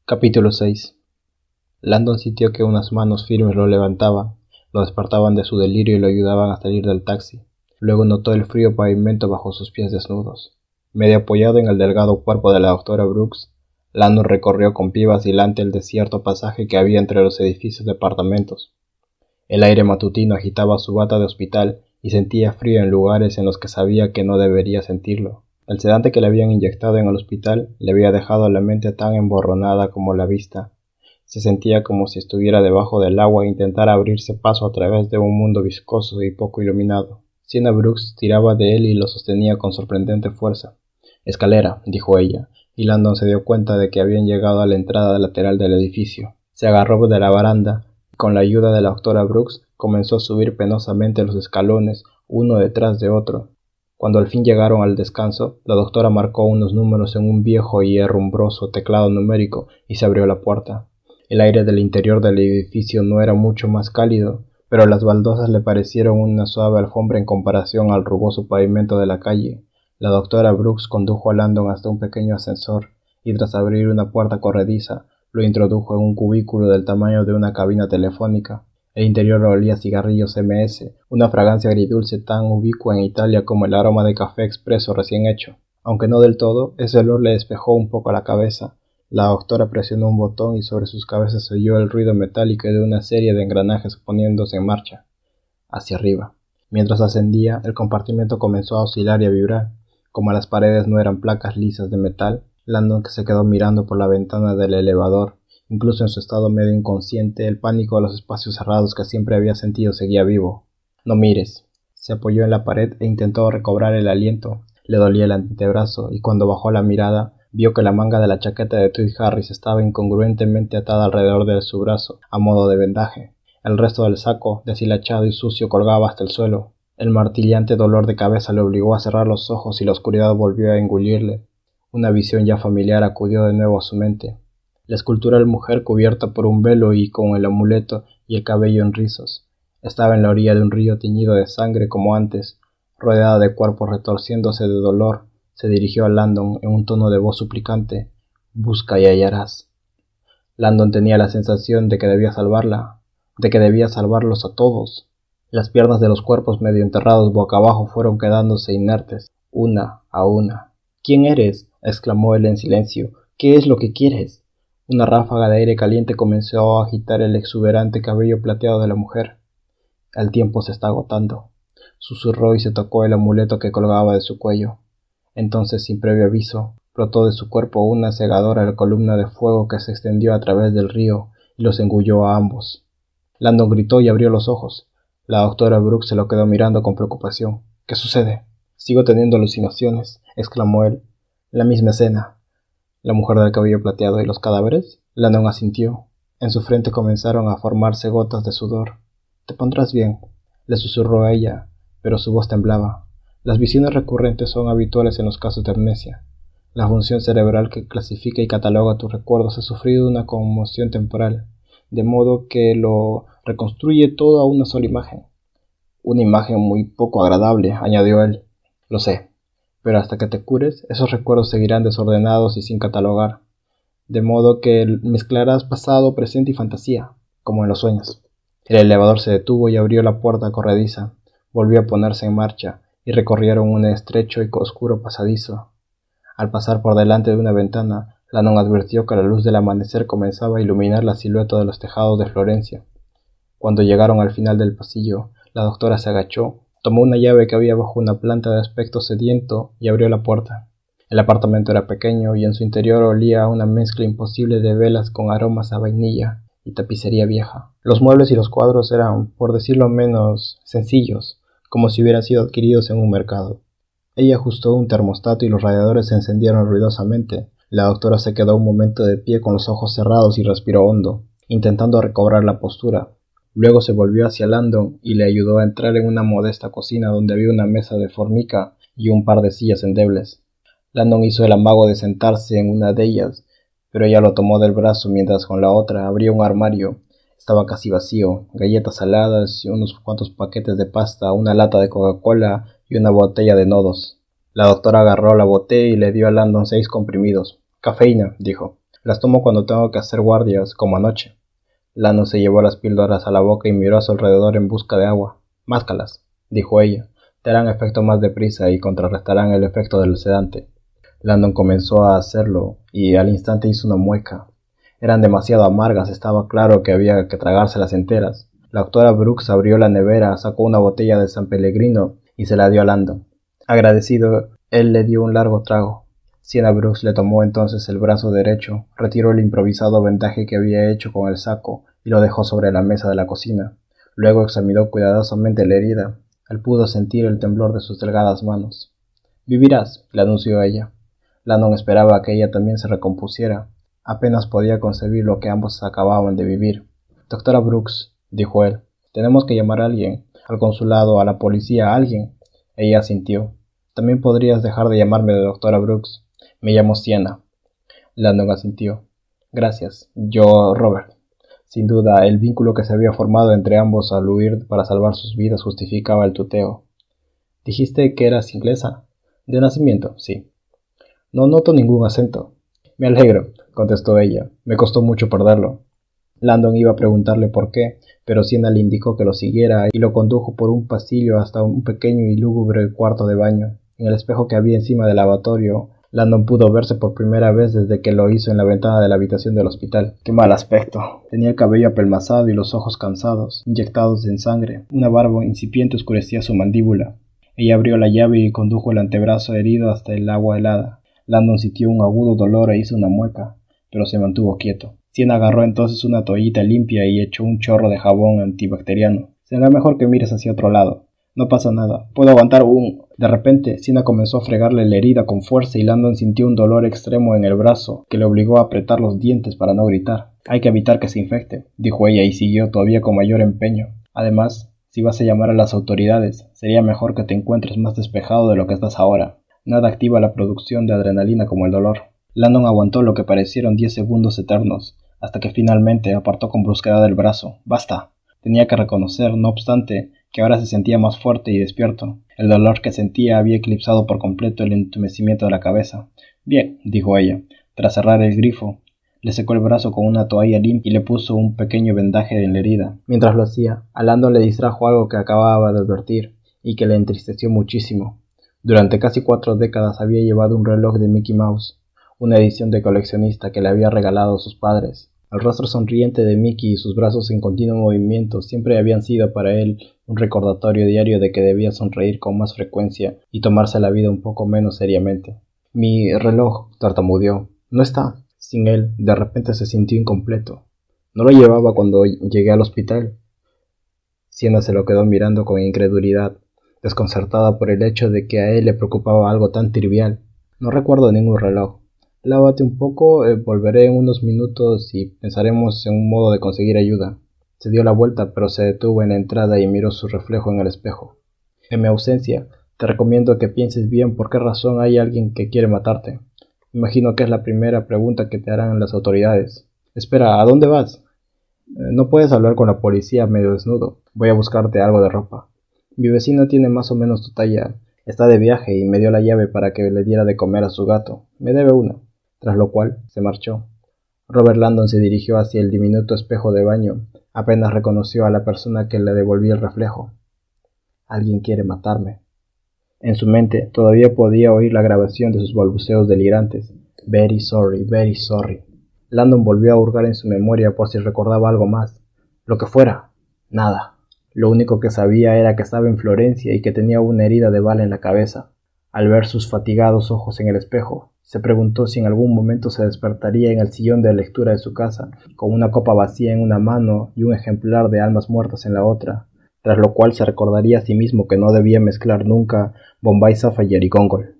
Capítulo 6. Landon sintió que unas manos firmes lo levantaban, lo despertaban de su delirio y lo ayudaban a salir del taxi. Luego notó el frío pavimento bajo sus pies desnudos. Medio apoyado en el delgado cuerpo de la doctora Brooks, Landon recorrió con pie vacilante el desierto pasaje que había entre los edificios de apartamentos. El aire matutino agitaba su bata de hospital y sentía frío en lugares en los que sabía que no debería sentirlo. El sedante que le habían inyectado en el hospital le había dejado la mente tan emborronada como la vista. Se sentía como si estuviera debajo del agua e intentara abrirse paso a través de un mundo viscoso y poco iluminado. Sienna Brooks tiraba de él y lo sostenía con sorprendente fuerza. «Escalera», dijo ella, y Landon se dio cuenta de que habían llegado a la entrada lateral del edificio. Se agarró de la baranda y con la ayuda de la doctora Brooks comenzó a subir penosamente los escalones, uno detrás de otro. Cuando al fin llegaron al descanso, la doctora marcó unos números en un viejo y herrumbroso teclado numérico y se abrió la puerta. El aire del interior del edificio no era mucho más cálido, pero las baldosas le parecieron una suave alfombra en comparación al rugoso pavimento de la calle. La doctora Brooks condujo a Landon hasta un pequeño ascensor y tras abrir una puerta corrediza, lo introdujo en un cubículo del tamaño de una cabina telefónica. El interior olía a cigarrillos MS, una fragancia agridulce tan ubicua en Italia como el aroma de café expreso recién hecho. Aunque no del todo, ese olor le despejó un poco la cabeza. La doctora presionó un botón y sobre sus cabezas se oyó el ruido metálico de una serie de engranajes poniéndose en marcha. Hacia arriba. Mientras ascendía, el compartimento comenzó a oscilar y a vibrar. Como las paredes no eran placas lisas de metal, Landon se quedó mirando por la ventana del elevador. Incluso en su estado medio inconsciente, el pánico a los espacios cerrados que siempre había sentido seguía vivo. «No mires». Se apoyó en la pared e intentó recobrar el aliento. Le dolía el antebrazo y cuando bajó la mirada, vio que la manga de la chaqueta de Tweed Harris estaba incongruentemente atada alrededor de su brazo, a modo de vendaje. El resto del saco, deshilachado y sucio, colgaba hasta el suelo. El martillante dolor de cabeza le obligó a cerrar los ojos y la oscuridad volvió a engullirle. Una visión ya familiar acudió de nuevo a su mente. La escultural mujer cubierta por un velo y con el amuleto y el cabello en rizos. Estaba en la orilla de un río teñido de sangre como antes, rodeada de cuerpos retorciéndose de dolor. Se dirigió a Landon en un tono de voz suplicante. «Busca y hallarás». Landon tenía la sensación de que debía salvarla, de que debía salvarlos a todos. Las piernas de los cuerpos medio enterrados boca abajo fueron quedándose inertes, una a una. «¿Quién eres?», exclamó él en silencio. «¿Qué es lo que quieres?». Una ráfaga de aire caliente comenzó a agitar el exuberante cabello plateado de la mujer. «El tiempo se está agotando», susurró y se tocó el amuleto que colgaba de su cuello. Entonces, sin previo aviso, brotó de su cuerpo una cegadora columna de fuego que se extendió a través del río y los engulló a ambos. Landon gritó y abrió los ojos. La doctora Brooks se lo quedó mirando con preocupación. «¿Qué sucede?» «Sigo teniendo alucinaciones», exclamó él. «La misma escena. ¿La mujer del cabello plateado y los cadáveres?» Landon asintió. En su frente comenzaron a formarse gotas de sudor. «Te pondrás bien», le susurró a ella, pero su voz temblaba. Las visiones recurrentes son habituales en los casos de amnesia. La función cerebral que clasifica y cataloga tus recuerdos ha sufrido una conmoción temporal, de modo que lo reconstruye todo a una sola imagen. «Una imagen muy poco agradable», añadió él. «Lo sé, pero hasta que te cures, esos recuerdos seguirán desordenados y sin catalogar, de modo que mezclarás pasado, presente y fantasía, como en los sueños». El elevador se detuvo y abrió la puerta corrediza. Volvió a ponerse en marcha y recorrieron un estrecho y oscuro pasadizo. Al pasar por delante de una ventana, Landon advirtió que la luz del amanecer comenzaba a iluminar la silueta de los tejados de Florencia. Cuando llegaron al final del pasillo, la doctora se agachó, tomó una llave que había bajo una planta de aspecto sediento y abrió la puerta. El apartamento era pequeño y en su interior olía a una mezcla imposible de velas con aromas a vainilla y tapicería vieja. Los muebles y los cuadros eran, por decirlo menos, sencillos, como si hubieran sido adquiridos en un mercado. Ella ajustó un termostato y los radiadores se encendieron ruidosamente. La doctora se quedó un momento de pie con los ojos cerrados y respiró hondo, intentando recobrar la postura. Luego se volvió hacia Landon y le ayudó a entrar en una modesta cocina donde había una mesa de formica y un par de sillas endebles. Landon hizo el amago de sentarse en una de ellas, pero ella lo tomó del brazo mientras con la otra abría un armario. Estaba casi vacío, galletas saladas y unos cuantos paquetes de pasta, una lata de Coca-Cola y una botella de nodos. La doctora agarró la botella y le dio a Landon 6 comprimidos. «Cafeína», dijo. Las tomo cuando tengo que hacer guardias, como anoche. Landon se llevó las píldoras a la boca y miró a su alrededor en busca de agua. Máscalas, dijo ella. Te harán efecto más deprisa y contrarrestarán el efecto del sedante. Landon comenzó a hacerlo y al instante hizo una mueca. Eran demasiado amargas, estaba claro que había que tragárselas enteras. La doctora Brooks abrió la nevera, sacó una botella de San Pellegrino y se la dio a Landon. Agradecido, él le dio un largo trago. Sienna Brooks le tomó entonces el brazo derecho, retiró el improvisado vendaje que había hecho con el saco y lo dejó sobre la mesa de la cocina. Luego examinó cuidadosamente la herida. Él pudo sentir el temblor de sus delgadas manos. «Vivirás», le anunció ella. Landon esperaba que ella también se recompusiera. Apenas podía concebir lo que ambos acababan de vivir. «Doctora Brooks», dijo él, «tenemos que llamar a alguien, al consulado, a la policía, a alguien». Ella asintió. «También podrías dejar de llamarme doctora Brooks. Me llamo Sienna». Landon asintió. «Gracias. Yo, Robert». Sin duda, el vínculo que se había formado entre ambos al huir para salvar sus vidas justificaba el tuteo. «¿Dijiste que eras inglesa?» «De nacimiento, sí». «No noto ningún acento». «Me alegro», contestó ella. «Me costó mucho perderlo». Landon iba a preguntarle por qué, pero Sienna le indicó que lo siguiera y lo condujo por un pasillo hasta un pequeño y lúgubre cuarto de baño. En el espejo que había encima del lavatorio, Landon pudo verse por primera vez desde que lo hizo en la ventana de la habitación del hospital. ¡Qué mal aspecto! Tenía el cabello apelmazado y los ojos cansados, inyectados en sangre. Una barba incipiente oscurecía su mandíbula. Ella abrió la llave y condujo el antebrazo herido hasta el agua helada. Landon sintió un agudo dolor e hizo una mueca, pero se mantuvo quieto. Sienna agarró entonces una toallita limpia y echó un chorro de jabón antibacteriano. «Será mejor que mires hacia otro lado». «No pasa nada. Puedo aguantar un...». De repente, Sienna comenzó a fregarle la herida con fuerza y Landon sintió un dolor extremo en el brazo que le obligó a apretar los dientes para no gritar. «Hay que evitar que se infecte», dijo ella y siguió todavía con mayor empeño. «Además, si vas a llamar a las autoridades, sería mejor que te encuentres más despejado de lo que estás ahora. Nada activa la producción de adrenalina como el dolor». Landon aguantó lo que parecieron 10 segundos eternos, hasta que finalmente apartó con brusquedad el brazo. «¡Basta!». Tenía que reconocer, no obstante, que ahora se sentía más fuerte y despierto. El dolor que sentía había eclipsado por completo el entumecimiento de la cabeza. «Bien», dijo ella, tras cerrar el grifo. Le secó el brazo con una toalla limpia y le puso un pequeño vendaje en la herida. Mientras lo hacía, a Landon le distrajo algo que acababa de advertir y que le entristeció muchísimo. Durante casi 4 décadas había llevado un reloj de Mickey Mouse, una edición de coleccionista que le había regalado sus padres. El rostro sonriente de Mickey y sus brazos en continuo movimiento siempre habían sido para él un recordatorio diario de que debía sonreír con más frecuencia y tomarse la vida un poco menos seriamente. «Mi reloj», tartamudeó. «No está». Sin él, de repente se sintió incompleto. «¿No lo llevaba cuando llegué al hospital?» Sienna se lo quedó mirando con incredulidad, desconcertada por el hecho de que a él le preocupaba algo tan trivial. «No recuerdo ningún reloj». «Lávate un poco, volveré en unos minutos y pensaremos en un modo de conseguir ayuda». Se dio la vuelta, pero se detuvo en la entrada y miró su reflejo en el espejo. «En mi ausencia, te recomiendo que pienses bien por qué razón hay alguien que quiere matarte. Imagino que es la primera pregunta que te harán las autoridades». «Espera, ¿a dónde vas?» «No puedes hablar con la policía medio desnudo. Voy a buscarte algo de ropa. Mi vecino tiene más o menos tu talla. Está de viaje y me dio la llave para que le diera de comer a su gato. Me debe una». Tras lo cual, se marchó. Robert Landon se dirigió hacia el diminuto espejo de baño. Apenas reconoció a la persona que le devolvía el reflejo. «Alguien quiere matarme». En su mente todavía podía oír la grabación de sus balbuceos delirantes. «Very sorry, very sorry». Landon volvió a hurgar en su memoria por si recordaba algo más. Lo que fuera. Nada. Lo único que sabía era que estaba en Florencia y que tenía una herida de bala en la cabeza. Al ver sus fatigados ojos en el espejo, se preguntó si en algún momento se despertaría en el sillón de lectura de su casa, con una copa vacía en una mano y un ejemplar de Almas Muertas en la otra, tras lo cual se recordaría a sí mismo que no debía mezclar nunca Bombay Sapphire y Gongol.